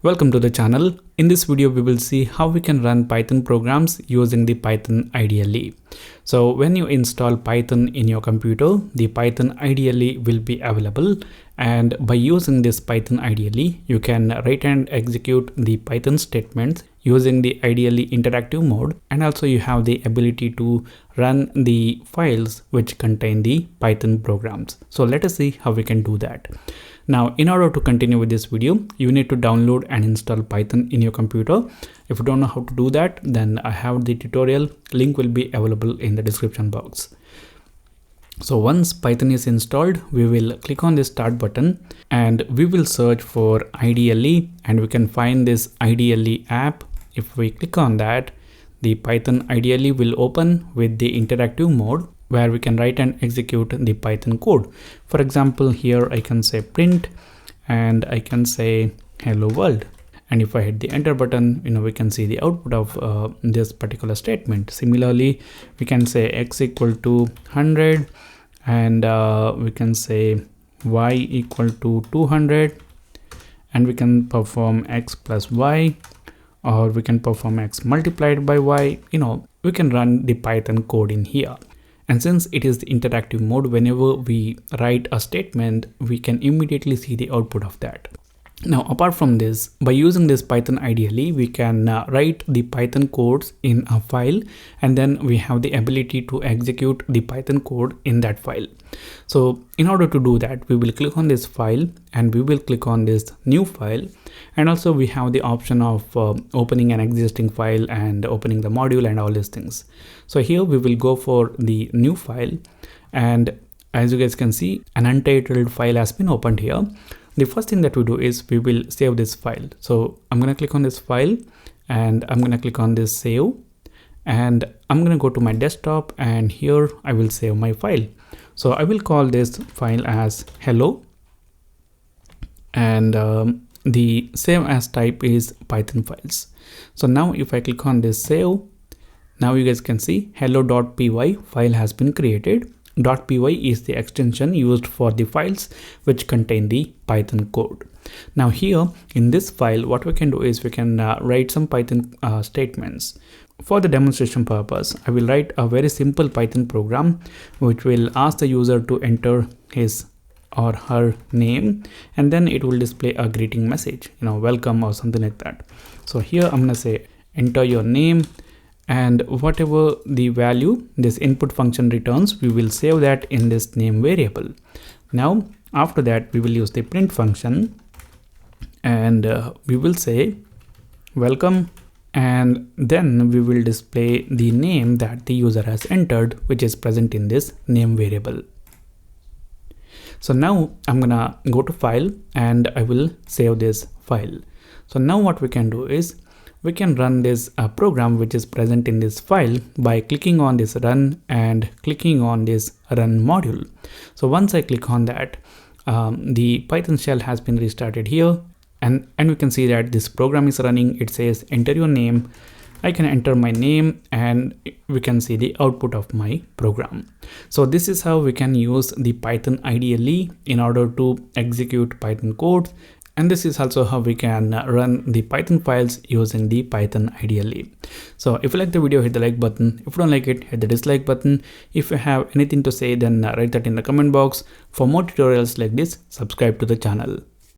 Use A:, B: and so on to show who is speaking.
A: Welcome to the channel. In this video, we will see how we can run Python programs using the Python IDLE. So when you install Python in your computer, the Python IDLE will be available. And by using this Python IDLE, you can write and execute the Python statements using the IDLE interactive mode. And also you have the ability to run the files which contain the Python programs. So let us see how we can do that. Now, in order to continue with this video, you need to download and install Python in your computer. If you don't know how to do that, then I have the tutorial. Link will be available in the description box. So once Python is installed, we will click on the start button and we will search for IDLE, and we can find this IDLE app. If we click on that, the Python IDLE will open with the interactive mode, where we can write and execute the Python code. For example, here I can say print and I can say hello world. And if I hit the enter button, we can see the output of this particular statement. Similarly, we can say x equal to 100 and we can say y equal to 200, and we can perform x plus y, or we can perform x multiplied by y. We can run the Python code in here. And since it is the interactive mode, whenever we write a statement, we can immediately see the output of that. Now, apart from this, by using this Python IDLE, we can write the Python codes in a file, and then we have the ability to execute the Python code in that file. So in order to do that, we will click on this file and we will click on this new file. And also we have the option of opening an existing file and opening the module and all these things. So here we will go for the new file, and as you guys can see, an untitled file has been opened here. The first thing that we do is we will save this file. So I'm going to click on this file and I'm going to click on this save, and I'm going to go to my desktop, and here I will save my file. So I will call this file as hello, and the save as type is Python files. So now if I click on this save, now you guys can see hello.py file has been created. .py is the extension used for the files which contain the Python code. Now here in this file, what we can do is we can write some Python statements. For the demonstration purpose, I will write a very simple Python program which will ask the user to enter his or her name, and then it will display a greeting message, welcome or something like that. So here I'm gonna say enter your name, and whatever the value this input function returns, we will save that in this name variable. Now after that, we will use the print function, and we will say welcome, and then we will display the name that the user has entered, which is present in this name variable. So now I'm gonna go to file and I will save this file. So now what we can do is we can run this program which is present in this file by clicking on this run and clicking on this run module. So once I click on that, the Python shell has been restarted here, and we can see that this program is running. It says enter your name. I can enter my name and we can see the output of my program. So this is how we can use the Python IDLE in order to execute Python code. And this is also how we can run the Python files using the Python IDLE. So if you like the video, hit the like button. If you don't like it, hit the dislike button. If you have anything to say, then write that in the comment box. For more tutorials like this, subscribe to the channel.